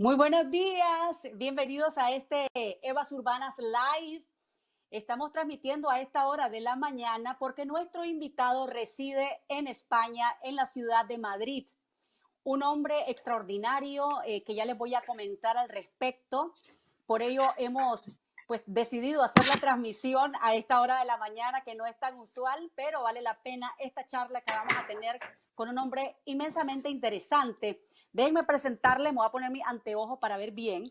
Muy buenos días, bienvenidos a este Evas Urbanas Live. Estamos transmitiendo a esta hora de la mañana porque nuestro invitado reside en España, en la ciudad de Madrid. Un hombre extraordinario que ya les voy a comentar al respecto. Por ello hemos decidido hacer la transmisión a esta hora de la mañana, que no es tan usual, pero vale la pena esta charla que vamos a tener con un hombre inmensamente interesante. Déjenme presentarle, me voy a poner mi anteojo para ver bien.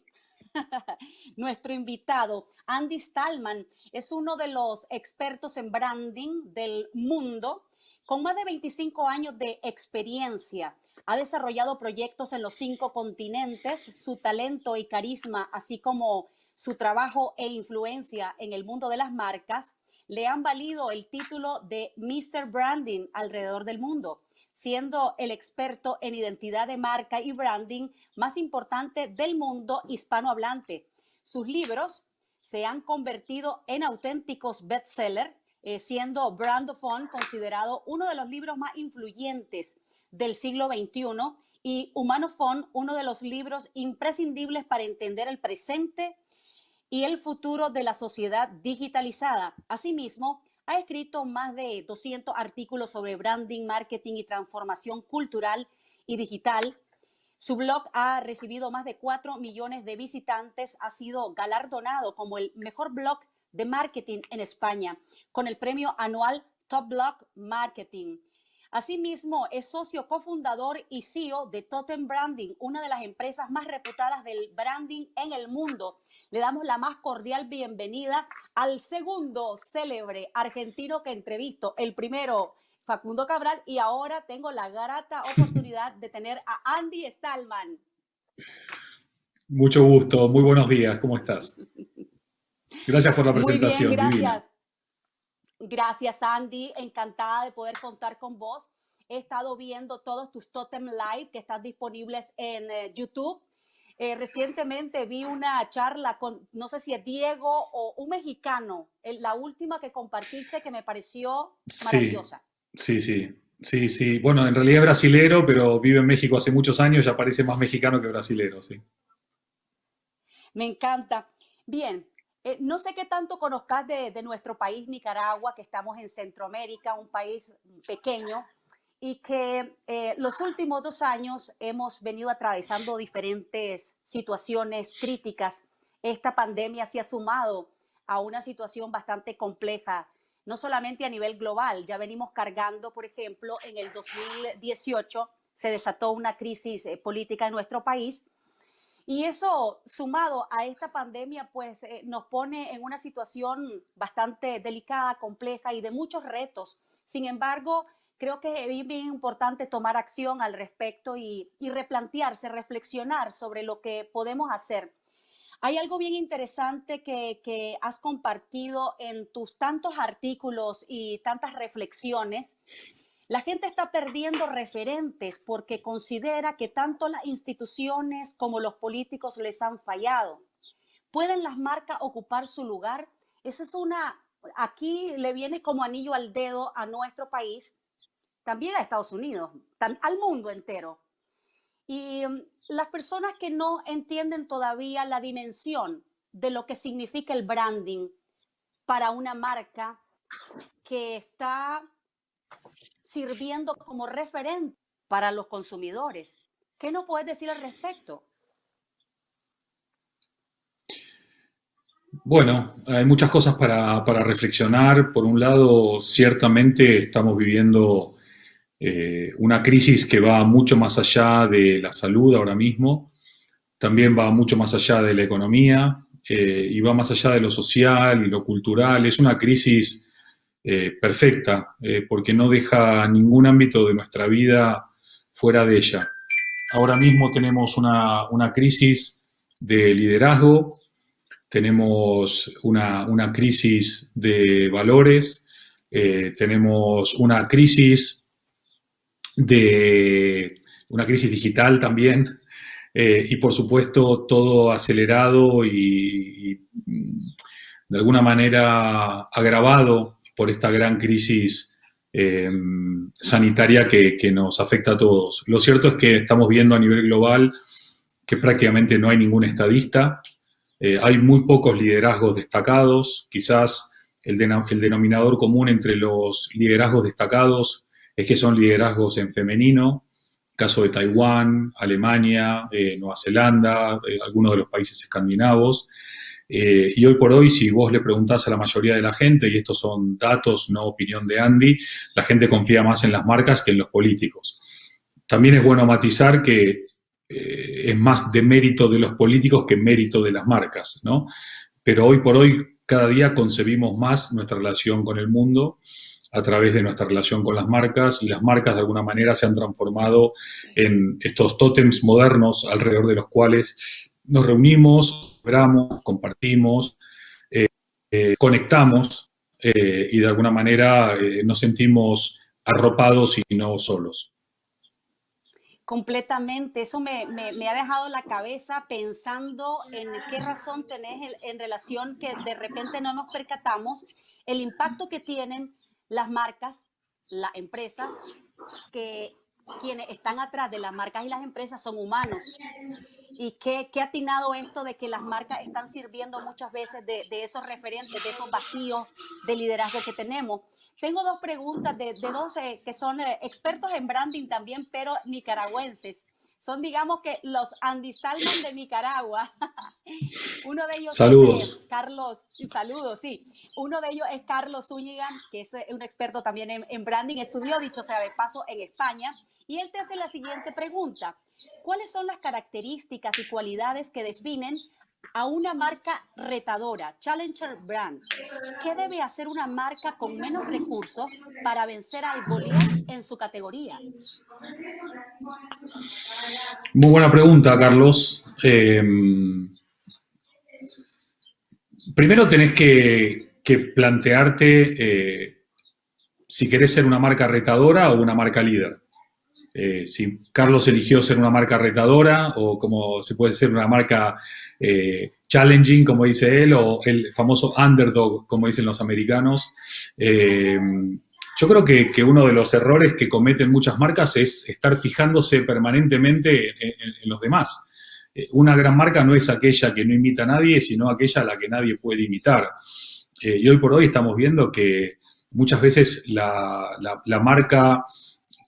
Nuestro invitado, Andy Stallman, es uno de los expertos en branding del mundo, con más de 25 años de experiencia. Ha desarrollado proyectos en los 5 continentes. Su talento y carisma, así como su trabajo e influencia en el mundo de las marcas, le han valido el título de Mr. Branding alrededor del mundo, siendo el experto en identidad de marca y branding más importante del mundo hispanohablante. Sus libros se han convertido en auténticos bestsellers, siendo Brandophone considerado uno de los libros más influyentes del siglo XXI y Humanophone uno de los libros imprescindibles para entender el presente y el futuro de la sociedad digitalizada. Asimismo, ha escrito más de 200 artículos sobre branding, marketing y transformación cultural y digital. Su blog ha recibido más de 4 millones de visitantes, ha sido galardonado como el mejor blog de marketing en España, con el premio anual Top Blog Marketing. Asimismo, es socio cofundador y CEO de Totem Branding, una de las empresas más reputadas del branding en el mundo. Le damos la más cordial bienvenida al segundo célebre argentino que entrevisto. El primero, Facundo Cabral, y ahora tengo la grata oportunidad de tener a Andy Stallman. Mucho gusto, muy buenos días, ¿cómo estás? Gracias por la presentación. Muy bien, gracias. Divina. Gracias, Andy. Encantada de poder contar con vos. He estado viendo todos tus Totem Live que están disponibles en YouTube. Recientemente vi una charla con, no sé si es Diego o un mexicano, la última que compartiste que me pareció maravillosa. Sí. Bueno, en realidad es brasilero, pero vive en México hace muchos años, ya parece más mexicano que brasilero, sí. Me encanta. Bien, no sé qué tanto conozcas de nuestro país, Nicaragua, que estamos en Centroamérica, un país pequeño, y que los últimos 2 años hemos venido atravesando diferentes situaciones críticas. Esta pandemia se ha sumado a una situación bastante compleja, no solamente a nivel global. Ya venimos cargando, por ejemplo, en el 2018 se desató una crisis política en nuestro país, y eso, sumado a esta pandemia, pues nos pone en una situación bastante delicada, compleja y de muchos retos. Sin embargo, creo que es bien importante tomar acción al respecto y replantearse, reflexionar sobre lo que podemos hacer. Hay algo bien interesante que has compartido en tus tantos artículos y tantas reflexiones. La gente está perdiendo referentes porque considera que tanto las instituciones como los políticos les han fallado. ¿Pueden las marcas ocupar su lugar? Esa es aquí le viene como anillo al dedo a nuestro país, también a Estados Unidos, al mundo entero. Y las personas que no entienden todavía la dimensión de lo que significa el branding para una marca que está sirviendo como referente para los consumidores. ¿Qué nos puedes decir al respecto? Bueno, hay muchas cosas para reflexionar. Por un lado, ciertamente estamos viviendo una crisis que va mucho más allá de la salud ahora mismo, también va mucho más allá de la economía y va más allá de lo social y lo cultural. Es una crisis perfecta porque no deja ningún ámbito de nuestra vida fuera de ella. Ahora mismo tenemos una crisis de liderazgo, tenemos una crisis de valores, tenemos una crisis digital también, y por supuesto todo acelerado y de alguna manera agravado por esta gran crisis sanitaria que nos afecta a todos. Lo cierto es que estamos viendo a nivel global que prácticamente no hay ningún estadista. Hay muy pocos liderazgos destacados. Quizás el denominador común entre los liderazgos destacados es que son liderazgos en femenino, caso de Taiwán, Alemania, Nueva Zelanda, algunos de los países escandinavos. Y hoy por hoy, si vos le preguntás a la mayoría de la gente, y estos son datos, no opinión de Andy, la gente confía más en las marcas que en los políticos. También es bueno matizar que es más de mérito de los políticos que mérito de las marcas, ¿no? Pero hoy por hoy, cada día concebimos más nuestra relación con el mundo a través de nuestra relación con las marcas, y las marcas de alguna manera se han transformado en estos tótems modernos alrededor de los cuales nos reunimos, celebramos, compartimos, conectamos y de alguna manera nos sentimos arropados y no solos. Completamente, eso me ha dejado la cabeza pensando en qué razón tenés en relación que de repente no nos percatamos el impacto que tienen las marcas, la empresa, que quienes están atrás de las marcas y las empresas son humanos. Y qué atinado esto de que las marcas están sirviendo muchas veces de esos referentes, de esos vacíos de liderazgo que tenemos. Tengo dos preguntas de dos que son expertos en branding también, pero nicaragüenses. Son, digamos, que los Andy Stallman de Nicaragua. Uno de ellos Saludos. es Carlos, saludos, sí. Uno de ellos es Carlos Zúñiga, que es un experto también en branding. Estudió, dicho sea de paso, en España. Y él te hace la siguiente pregunta. ¿Cuáles son las características y cualidades que definen a una marca retadora, Challenger Brand? ¿Qué debe hacer una marca con menos recursos para vencer al Goliat en su categoría? Muy buena pregunta, Carlos. Primero tenés que plantearte si querés ser una marca retadora o una marca líder. Si Carlos eligió ser una marca retadora o como se puede ser una marca challenging, como dice él, o el famoso underdog, como dicen los americanos. Yo creo que uno de los errores que cometen muchas marcas es estar fijándose permanentemente en los demás. Una gran marca no es aquella que no imita a nadie, sino aquella a la que nadie puede imitar. Y hoy por hoy estamos viendo que muchas veces la marca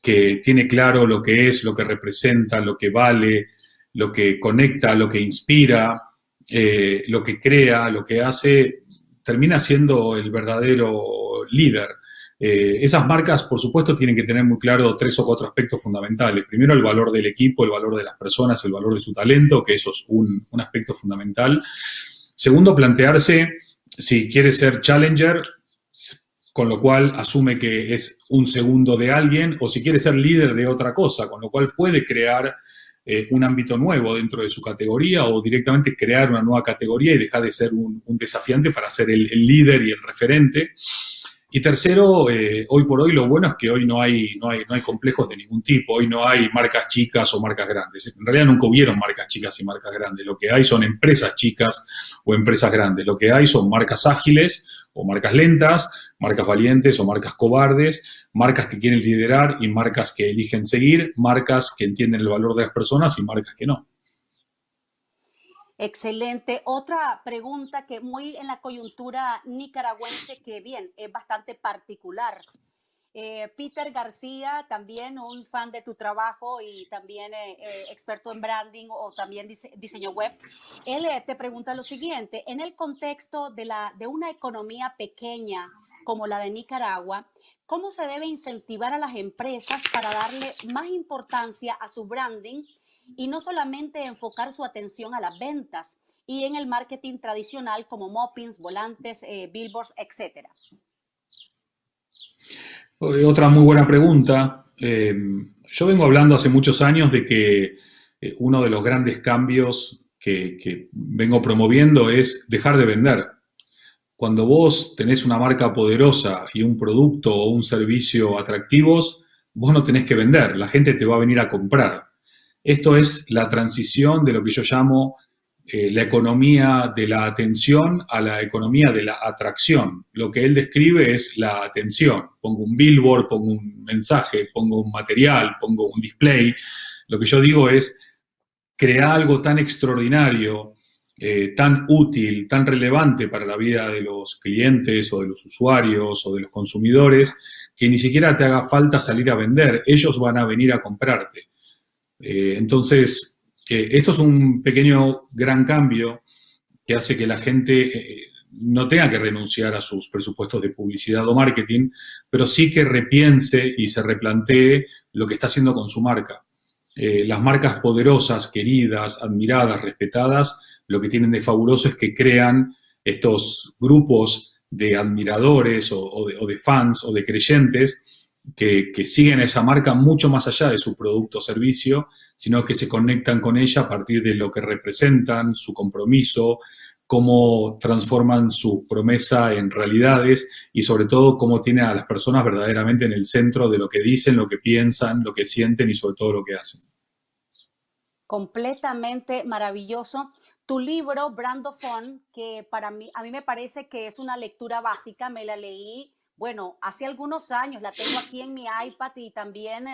que tiene claro lo que es, lo que representa, lo que vale, lo que conecta, lo que inspira, lo que crea, lo que hace, termina siendo el verdadero líder. Esas marcas, por supuesto, tienen que tener muy claro 3 o 4 aspectos fundamentales. Primero, el valor del equipo, el valor de las personas, el valor de su talento, que eso es un aspecto fundamental. Segundo, plantearse si quiere ser challenger, con lo cual asume que es un segundo de alguien, o si quiere ser líder de otra cosa, con lo cual puede crear un ámbito nuevo dentro de su categoría o directamente crear una nueva categoría y dejar de ser un desafiante para ser el líder y el referente. Y tercero, hoy por hoy lo bueno es que hoy no hay complejos de ningún tipo, hoy no hay marcas chicas o marcas grandes. En realidad nunca hubieron marcas chicas y marcas grandes, lo que hay son empresas chicas o empresas grandes, lo que hay son marcas ágiles o marcas lentas, marcas valientes o marcas cobardes, marcas que quieren liderar y marcas que eligen seguir, marcas que entienden el valor de las personas y marcas que no. Excelente. Otra pregunta que muy en la coyuntura nicaragüense, que bien, es bastante particular. Peter García, también un fan de tu trabajo y también experto en branding o también diseño web, él te pregunta lo siguiente: en el contexto de una economía pequeña como la de Nicaragua, ¿cómo se debe incentivar a las empresas para darle más importancia a su branding y no solamente enfocar su atención a las ventas y en el marketing tradicional como moppings, volantes, billboards, etcétera? Otra muy buena pregunta. Yo vengo hablando hace muchos años de que uno de los grandes cambios que vengo promoviendo es dejar de vender. Cuando vos tenés una marca poderosa y un producto o un servicio atractivos, vos no tenés que vender, la gente te va a venir a comprar. Esto es la transición de lo que yo llamo la economía de la atención a la economía de la atracción. Lo que él describe es la atención. Pongo un billboard, pongo un mensaje, pongo un material, pongo un display. Lo que yo digo es, crea algo tan extraordinario, tan útil, tan relevante para la vida de los clientes o de los usuarios o de los consumidores, que ni siquiera te haga falta salir a vender, ellos van a venir a comprarte. Entonces, esto es un pequeño gran cambio que hace que la gente no tenga que renunciar a sus presupuestos de publicidad o marketing, pero sí que repiense y se replantee lo que está haciendo con su marca. Las marcas poderosas, queridas, admiradas, respetadas, lo que tienen de fabuloso es que crean estos grupos de admiradores o de fans o de creyentes que siguen a esa marca mucho más allá de su producto o servicio, sino que se conectan con ella a partir de lo que representan, su compromiso, cómo transforman su promesa en realidades y sobre todo cómo tiene a las personas verdaderamente en el centro de lo que dicen, lo que piensan, lo que sienten y sobre todo lo que hacen. Completamente maravilloso. Tu libro, Brand of Fun, que a mí me parece que es una lectura básica, me la leí, bueno, hace algunos años, la tengo aquí en mi iPad y también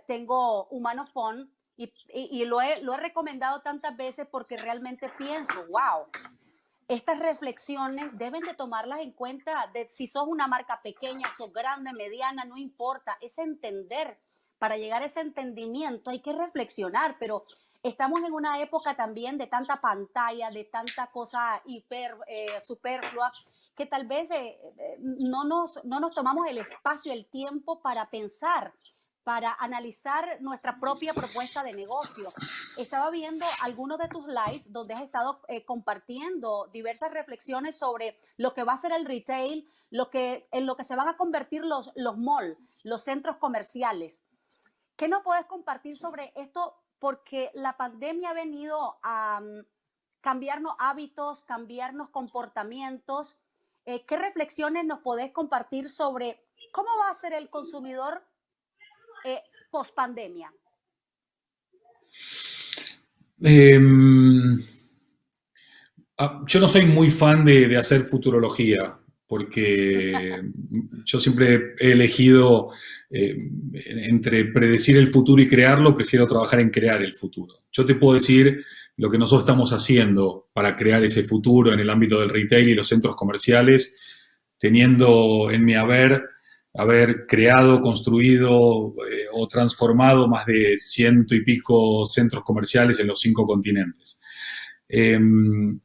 tengo Humano Fun y lo he recomendado tantas veces porque realmente pienso, wow, estas reflexiones deben de tomarlas en cuenta de si sos una marca pequeña, sos grande, mediana, no importa, es entender. Para llegar a ese entendimiento hay que reflexionar, pero estamos en una época también de tanta pantalla, de tanta cosa superflua, que tal vez no nos tomamos el espacio, el tiempo para pensar, para analizar nuestra propia propuesta de negocio. Estaba viendo algunos de tus lives donde has estado compartiendo diversas reflexiones sobre lo que va a ser el retail, en lo que se van a convertir los malls, los centros comerciales. ¿Qué nos puedes compartir sobre esto? Porque la pandemia ha venido a cambiarnos hábitos, cambiarnos comportamientos. ¿Qué reflexiones nos podés compartir sobre cómo va a ser el consumidor post pandemia? Yo no soy muy fan de hacer futurología, porque yo siempre he elegido entre predecir el futuro y crearlo, prefiero trabajar en crear el futuro. Yo te puedo decir lo que nosotros estamos haciendo para crear ese futuro en el ámbito del retail y los centros comerciales, teniendo en mi haber creado, construido o transformado más de 100 y pico centros comerciales en los 5 continentes. El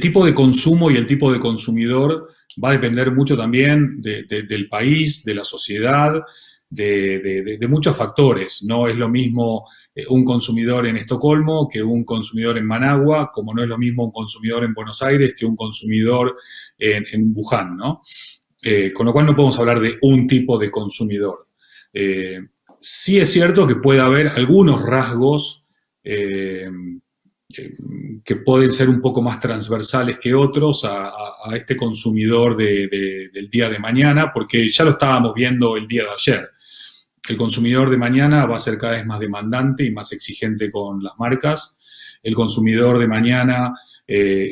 tipo de consumo y el tipo de consumidor va a depender mucho también del país, de la sociedad, de muchos factores. No es lo mismo un consumidor en Estocolmo que un consumidor en Managua, como no es lo mismo un consumidor en Buenos Aires que un consumidor en Wuhan, ¿no? Con lo cual no podemos hablar de un tipo de consumidor. Sí es cierto que puede haber algunos rasgos que pueden ser un poco más transversales que otros a este consumidor del día de mañana, porque ya lo estábamos viendo el día de ayer. El consumidor de mañana va a ser cada vez más demandante y más exigente con las marcas. El consumidor de mañana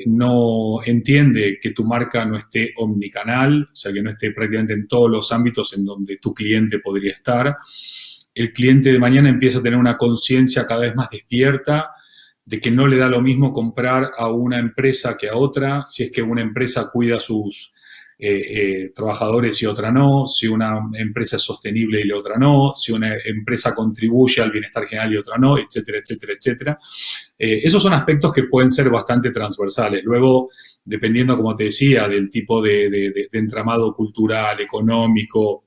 no entiende que tu marca no esté omnicanal, o sea, que no esté prácticamente en todos los ámbitos en donde tu cliente podría estar. El cliente de mañana empieza a tener una conciencia cada vez más despierta de que no le da lo mismo comprar a una empresa que a otra, si es que una empresa cuida a sus trabajadores y otra no, si una empresa es sostenible y la otra no, si una empresa contribuye al bienestar general y otra no, etcétera, etcétera, etcétera. Esos son aspectos que pueden ser bastante transversales. Luego, dependiendo, como te decía, del tipo de entramado cultural, económico,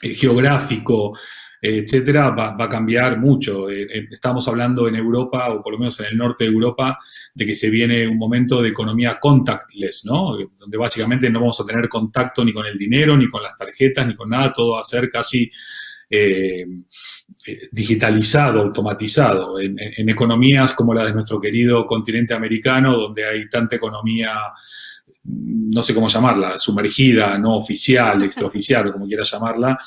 geográfico, etcétera, va a cambiar mucho. Estamos hablando en Europa, o por lo menos en el norte de Europa, de que se viene un momento de economía contactless, ¿no? Donde básicamente no vamos a tener contacto ni con el dinero, ni con las tarjetas, ni con nada, todo va a ser casi digitalizado, automatizado. En economías como la de nuestro querido continente americano, donde hay tanta economía, no sé cómo llamarla, sumergida, no oficial, extraoficial, o como quieras llamarla,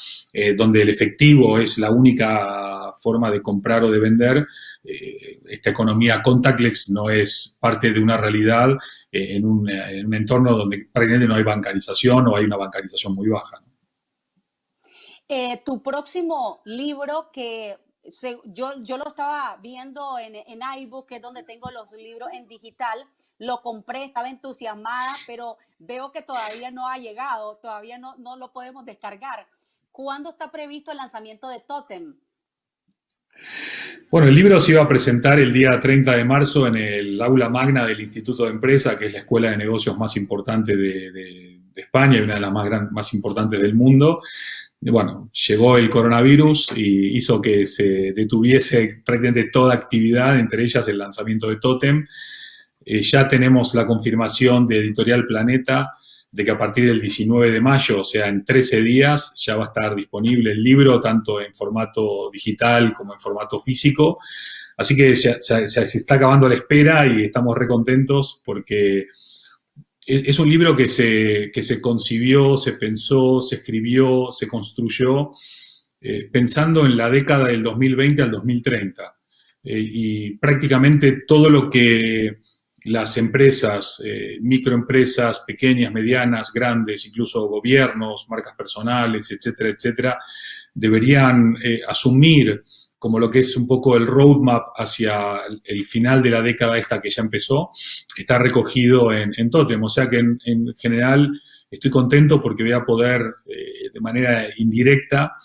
donde el efectivo es la única forma de comprar o de vender, esta economía contactless no es parte de una realidad en un entorno donde prácticamente no hay bancarización o hay una bancarización muy baja, ¿no? Tu próximo libro que yo lo estaba viendo en iBook, que es donde tengo los libros en digital. Lo compré, estaba entusiasmada, pero veo que todavía no ha llegado, todavía no lo podemos descargar. ¿Cuándo está previsto el lanzamiento de Totem? Bueno, el libro se iba a presentar el día 30 de marzo en el aula magna del Instituto de Empresa, que es la escuela de negocios más importante de España y una de las más importantes del mundo. Bueno, llegó el coronavirus y hizo que se detuviese prácticamente toda actividad, entre ellas el lanzamiento de Totem. Ya tenemos la confirmación de Editorial Planeta de que a partir del 19 de mayo, o sea, en 13 días, ya va a estar disponible el libro, tanto en formato digital como en formato físico. Así que se está acabando la espera y estamos recontentos porque es un libro que se concibió, se pensó, se escribió, se construyó pensando en la década del 2020 al 2030. Y prácticamente todo lo que las empresas, microempresas, pequeñas, medianas, grandes, incluso gobiernos, marcas personales, etcétera, etcétera, deberían asumir como lo que es un poco el roadmap hacia el final de la década esta que ya empezó, está recogido en Totem. O sea que en general estoy contento porque voy a poder de manera indirecta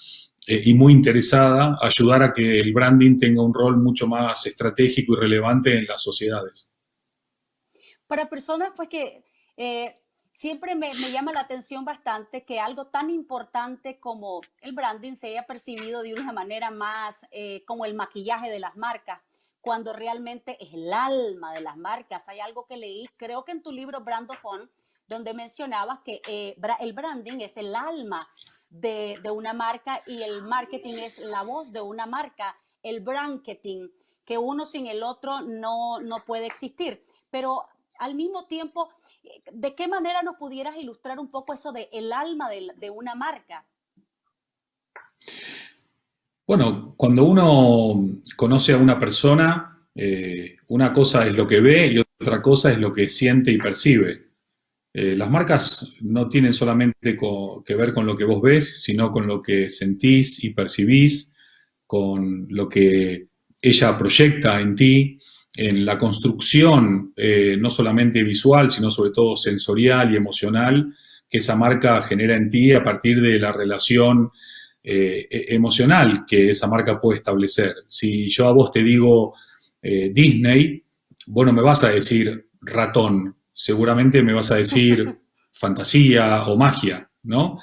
y muy interesada ayudar a que el branding tenga un rol mucho más estratégico y relevante en las sociedades. Para personas pues que siempre me llama la atención bastante que algo tan importante como el branding se haya percibido de una manera más como el maquillaje de las marcas, cuando realmente es el alma de las marcas. Hay algo que leí, creo que en tu libro Brand of On, donde mencionabas que el branding es el alma de una marca y el marketing es la voz de una marca, el brandketing, que uno sin el otro no puede existir. Pero al mismo tiempo, ¿de qué manera nos pudieras ilustrar un poco eso de el alma de una marca? Bueno, cuando uno conoce a una persona, una cosa es lo que ve y otra cosa es lo que siente y percibe. Las marcas no tienen solamente que ver con lo que vos ves, sino con lo que sentís y percibís, con lo que ella proyecta en ti, en la construcción, no solamente visual, sino sobre todo sensorial y emocional, que esa marca genera en ti a partir de la relación emocional que esa marca puede establecer. Si yo a vos te digo Disney, vos no me vas a decir ratón, seguramente me vas a decir fantasía o magia, ¿no?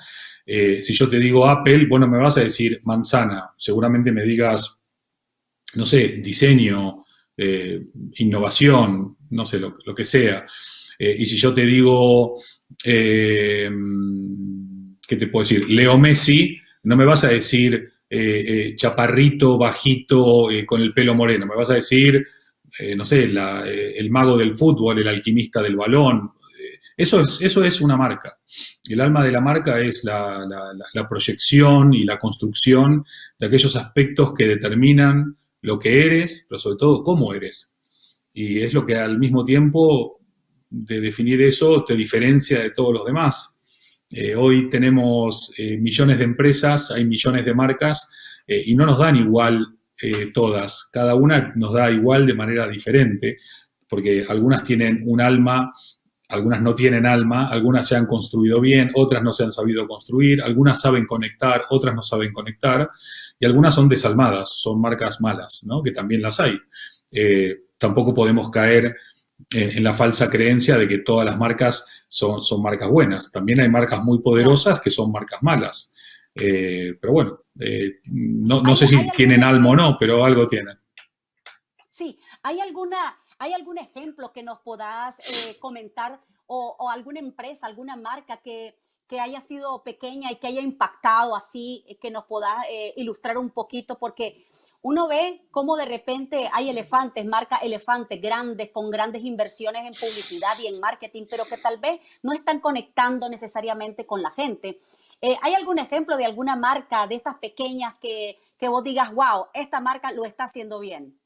Si yo te digo Apple, vos no me vas a decir manzana, seguramente me digas, no sé, diseño, innovación, no sé, lo que sea. Y si yo te digo, ¿qué te puedo decir? Leo Messi, no me vas a decir chaparrito, bajito, con el pelo moreno, me vas a decir, no sé, el mago del fútbol, el alquimista del balón. Eso es una marca. El alma de la marca es la proyección y la construcción de aquellos aspectos que determinan lo que eres, pero sobre todo cómo eres. Y es lo que al mismo tiempo de definir eso te diferencia de todos los demás. Hoy tenemos millones de empresas, hay millones de marcas y no nos dan igual todas. Cada una nos da igual de manera diferente, porque algunas tienen un alma, algunas no tienen alma, algunas se han construido bien, otras no se han sabido construir, algunas saben conectar, otras no saben conectar, y algunas son desalmadas, son marcas malas, ¿no? Que también las hay. Tampoco podemos caer en la falsa creencia de que todas las marcas son marcas buenas. También hay marcas muy poderosas que son marcas malas. Pero bueno, no sé si tienen alma o no, pero algo tienen. Sí, ¿hay algún ejemplo que nos puedas comentar o alguna empresa, alguna marca que haya sido pequeña y que haya impactado así, que nos puedas ilustrar un poquito? Porque uno ve cómo de repente hay elefantes, marcas elefantes grandes, con grandes inversiones en publicidad y en marketing, pero que tal vez no están conectando necesariamente con la gente. ¿Hay algún ejemplo de alguna marca de estas pequeñas que vos digas, wow, esta marca lo está haciendo bien?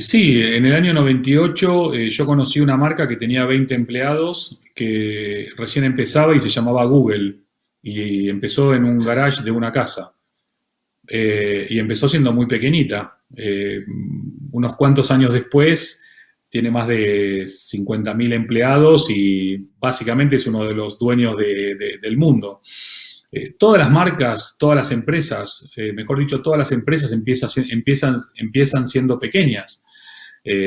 Sí, en el año 98 yo conocí una marca que tenía 20 empleados, que recién empezaba y se llamaba Google, y empezó en un garage de una casa. y empezó siendo muy pequeñita. Unos cuantos años después tiene más de 50.000 empleados y básicamente es uno de los dueños del mundo. Todas las marcas, todas las empresas, mejor dicho, todas las empresas empiezan siendo pequeñas.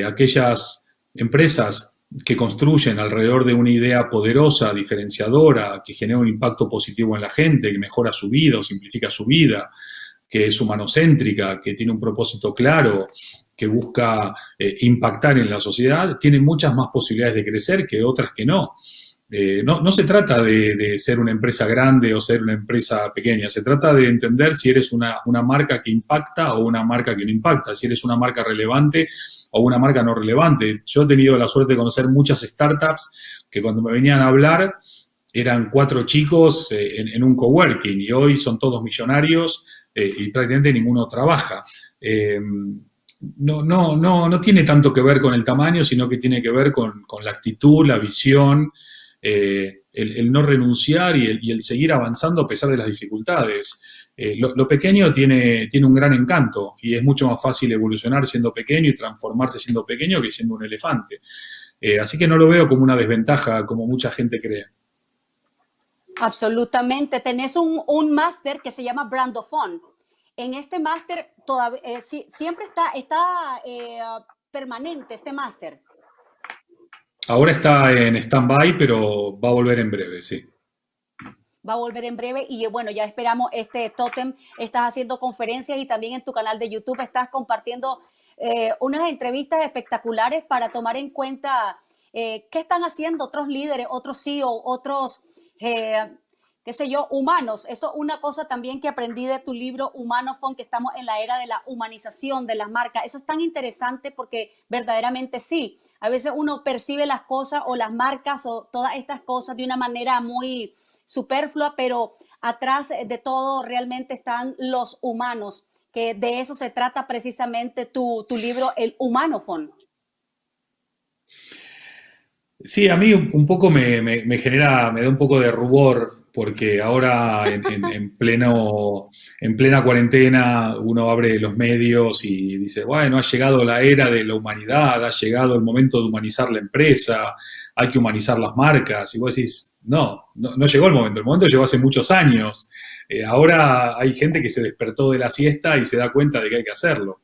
Aquellas empresas que construyen alrededor de una idea poderosa, diferenciadora, que genera un impacto positivo en la gente, que mejora su vida o simplifica su vida, que es humanocéntrica, que tiene un propósito claro, que busca impactar en la sociedad, tienen muchas más posibilidades de crecer que otras que no. No se trata de ser una empresa grande o ser una empresa pequeña, se trata de entender si eres una marca que impacta o una marca que no impacta, si eres una marca relevante o una marca no relevante. Yo he tenido la suerte de conocer muchas startups que cuando me venían a hablar eran 4 chicos en un coworking y hoy son todos millonarios y prácticamente ninguno trabaja. No tiene tanto que ver con el tamaño, sino que tiene que ver con la actitud, la visión, el no renunciar y el seguir avanzando a pesar de las dificultades. Lo pequeño tiene un gran encanto y es mucho más fácil evolucionar siendo pequeño y transformarse siendo pequeño que siendo un elefante. Así que no lo veo como una desventaja como mucha gente cree. Absolutamente. Tenés un máster que se llama Brandophone. En este máster siempre está permanente este máster. Ahora está en stand-by, pero va a volver en breve, sí. Va a volver en breve y bueno, ya esperamos este tótem. Estás haciendo conferencias y también en tu canal de YouTube estás compartiendo unas entrevistas espectaculares para tomar en cuenta qué están haciendo otros líderes, otros CEO, otros, qué sé yo, humanos. Eso es una cosa también que aprendí de tu libro Humanophone, que estamos en la era de la humanización de las marcas. Eso es tan interesante porque verdaderamente sí. A veces uno percibe las cosas o las marcas o todas estas cosas de una manera muy superflua, pero atrás de todo realmente están los humanos, que de eso se trata precisamente tu libro, El Humanophone. Sí, a mí un poco me genera, me da un poco de rubor, porque ahora en plena cuarentena uno abre los medios y dice, bueno, ha llegado la era de la humanidad, ha llegado el momento de humanizar la empresa, hay que humanizar las marcas, y vos decís, no llegó el momento llegó hace muchos años. Ahora hay gente que se despertó de la siesta y se da cuenta de que hay que hacerlo.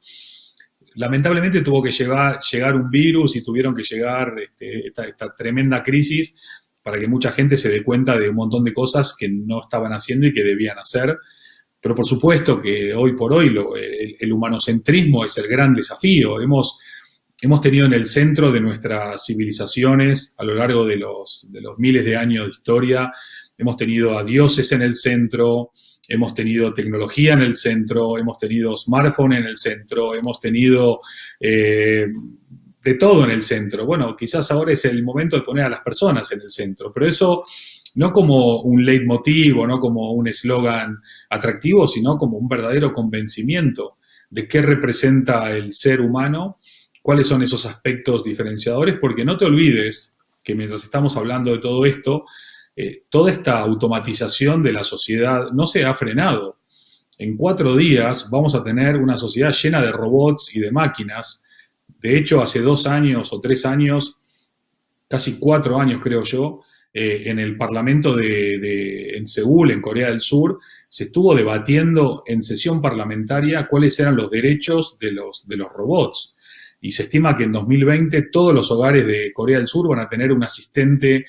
Lamentablemente tuvo que llegar un virus y tuvieron que llegar esta tremenda crisis para que mucha gente se dé cuenta de un montón de cosas que no estaban haciendo y que debían hacer. Pero por supuesto que hoy por hoy el humanocentrismo es el gran desafío. Hemos tenido en el centro de nuestras civilizaciones a lo largo de los miles de años de historia, hemos tenido a dioses en el centro, hemos tenido tecnología en el centro, hemos tenido smartphone en el centro, hemos tenido de todo en el centro. Bueno, quizás ahora es el momento de poner a las personas en el centro, pero eso no como un leitmotiv, no como un eslogan atractivo, sino como un verdadero convencimiento de qué representa el ser humano, cuáles son esos aspectos diferenciadores, porque no te olvides que mientras estamos hablando de todo esto, toda esta automatización de la sociedad no se ha frenado. En 4 días vamos a tener una sociedad llena de robots y de máquinas. De hecho, hace 2 años o 3 años, casi 4 años creo yo, en el Parlamento en Seúl, en Corea del Sur, se estuvo debatiendo en sesión parlamentaria cuáles eran los derechos de los robots. Y se estima que en 2020 todos los hogares de Corea del Sur van a tener un asistente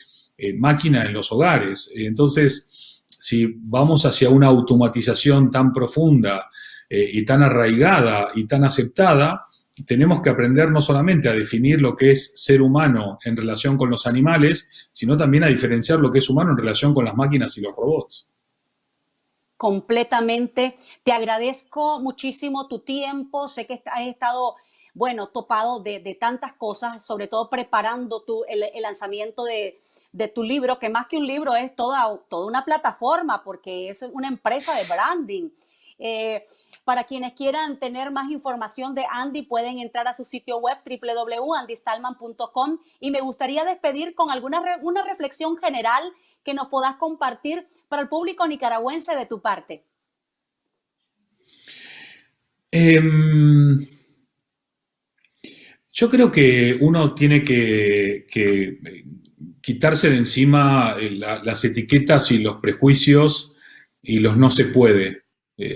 máquina en los hogares. Entonces, si vamos hacia una automatización tan profunda y tan arraigada y tan aceptada, tenemos que aprender no solamente a definir lo que es ser humano en relación con los animales, sino también a diferenciar lo que es humano en relación con las máquinas y los robots. Completamente. Te agradezco muchísimo tu tiempo. Sé que has estado, bueno, topado de tantas cosas, sobre todo preparando el lanzamiento de tu libro, que más que un libro es toda una plataforma, porque es una empresa de branding. Para quienes quieran tener más información de Andy, pueden entrar a su sitio web www.andystallman.com, y me gustaría despedir con una reflexión general que nos puedas compartir para el público nicaragüense de tu parte. Em, yo creo que uno tiene que quitarse de encima las etiquetas y los prejuicios y los no se puede.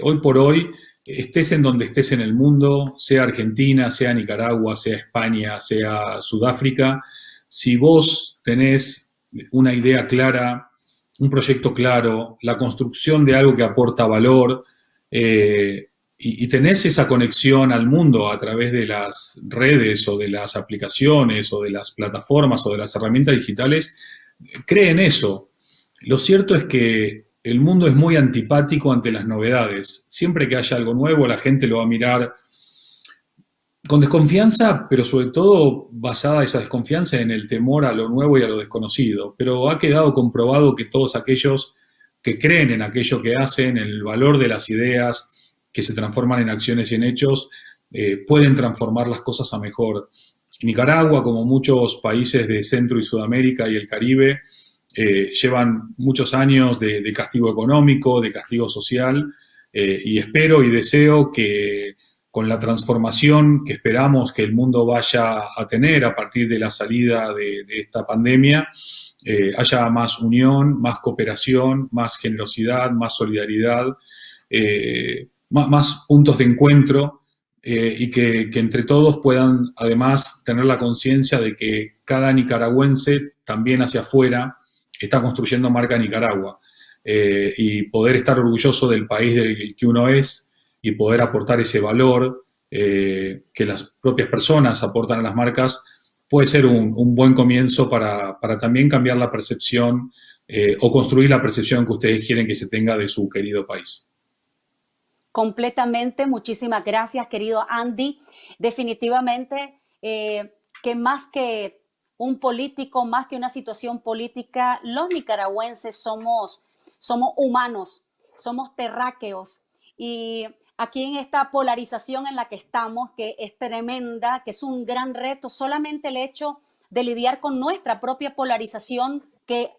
Hoy por hoy, estés en donde estés en el mundo, sea Argentina, sea Nicaragua, sea España, sea Sudáfrica, si vos tenés una idea clara, un proyecto claro, la construcción de algo que aporta valor, y tenés esa conexión al mundo a través de las redes o de las aplicaciones o de las plataformas o de las herramientas digitales, cree en eso. Lo cierto es que el mundo es muy antipático ante las novedades. Siempre que haya algo nuevo, la gente lo va a mirar con desconfianza, pero sobre todo basada esa desconfianza en el temor a lo nuevo y a lo desconocido. Pero ha quedado comprobado que todos aquellos que creen en aquello que hacen, en el valor de las ideas que se transforman en acciones y en hechos, pueden transformar las cosas a mejor. Nicaragua, como muchos países de Centro y Sudamérica y el Caribe, llevan muchos años de castigo económico, de castigo social, y espero y deseo que con la transformación que esperamos que el mundo vaya a tener a partir de la salida de esta pandemia, haya más unión, más cooperación, más generosidad, más solidaridad, más puntos de encuentro, y que entre todos puedan además tener la conciencia de que cada nicaragüense también hacia afuera está construyendo marca Nicaragua, y poder estar orgulloso del país del que uno es y poder aportar ese valor, que las propias personas aportan a las marcas, puede ser un buen comienzo para también cambiar la percepción, o construir la percepción que ustedes quieren que se tenga de su querido país. Completamente, muchísimas gracias, querido Andy. Definitivamente que más que un político, más que una situación política, los nicaragüenses somos humanos, somos terráqueos. Y aquí en esta polarización en la que estamos, que es tremenda, que es un gran reto, solamente el hecho de lidiar con nuestra propia polarización, que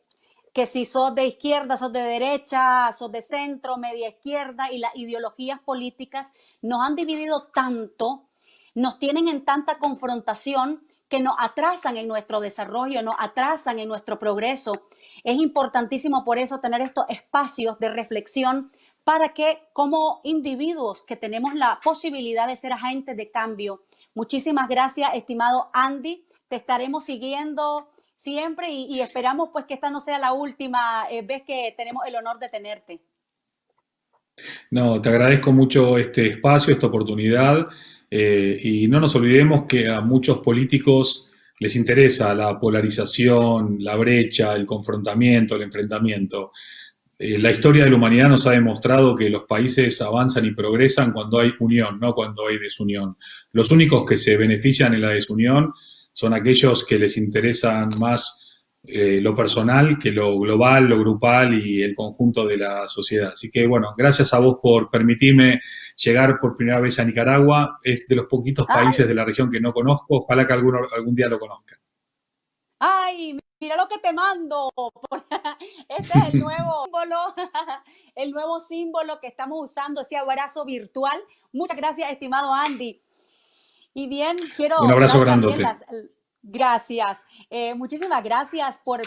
si sos de izquierda, sos de derecha, sos de centro, media izquierda, y las ideologías políticas nos han dividido tanto, nos tienen en tanta confrontación que nos atrasan en nuestro desarrollo, nos atrasan en nuestro progreso. Es importantísimo por eso tener estos espacios de reflexión para que como individuos que tenemos la posibilidad de ser agentes de cambio. Muchísimas gracias, estimado Andy. Te estaremos siguiendo siempre y esperamos pues que esta no sea la última vez que tenemos el honor de tenerte. No, te agradezco mucho este espacio, esta oportunidad, y no nos olvidemos que a muchos políticos les interesa la polarización, la brecha, el confrontamiento, el enfrentamiento. La historia de la humanidad nos ha demostrado que los países avanzan y progresan cuando hay unión, no cuando hay desunión. Los únicos que se benefician en la desunión son aquellos que les interesan más, lo personal que lo global, lo grupal y el conjunto de la sociedad. Así que bueno, gracias a vos por permitirme llegar por primera vez a Nicaragua. Es de los poquitos países de Ay, la región que no conozco. Ojalá que algún día lo conozca. ay, mira lo que te mando. Este es el nuevo símbolo, el nuevo símbolo que estamos usando, ese abrazo virtual. Muchas gracias, estimado Andy. Y bien, Un quiero abrazo dar también grandote. las gracias. Muchísimas gracias por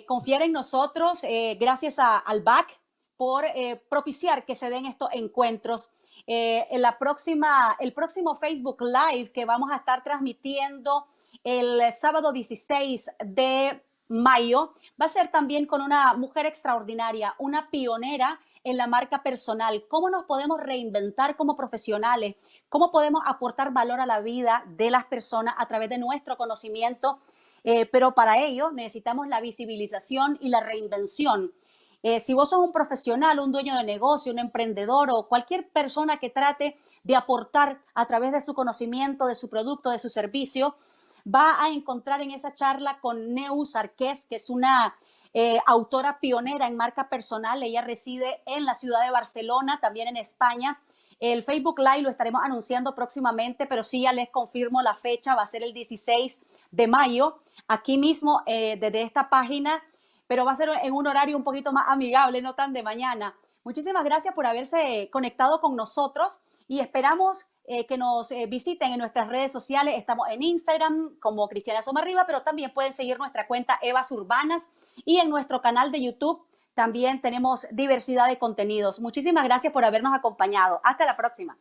confiar en nosotros. Gracias al BAC por propiciar que se den estos encuentros. El próximo Facebook Live que vamos a estar transmitiendo el sábado 16 de mayo va a ser también con una mujer extraordinaria, una pionera en la marca personal. ¿Cómo nos podemos reinventar como profesionales? ¿Cómo podemos aportar valor a la vida de las personas a través de nuestro conocimiento? Pero para ello necesitamos la visibilización y la reinvención. Si vos sos un profesional, un dueño de negocio, un emprendedor o cualquier persona que trate de aportar a través de su conocimiento, de su producto, de su servicio, va a encontrar en esa charla con Neus Arqués, que es una autora pionera en marca personal. Ella reside en la ciudad de Barcelona, también en España. El Facebook Live lo estaremos anunciando próximamente, pero sí ya les confirmo la fecha, va a ser el 16 de mayo, aquí mismo desde esta página, pero va a ser en un horario un poquito más amigable, no tan de mañana. Muchísimas gracias por haberse conectado con nosotros y esperamos que nos visiten en nuestras redes sociales. Estamos en Instagram como Cristiana Somarriba, pero también pueden seguir nuestra cuenta Evas Urbanas y en nuestro canal de YouTube también tenemos diversidad de contenidos. Muchísimas gracias por habernos acompañado. Hasta la próxima.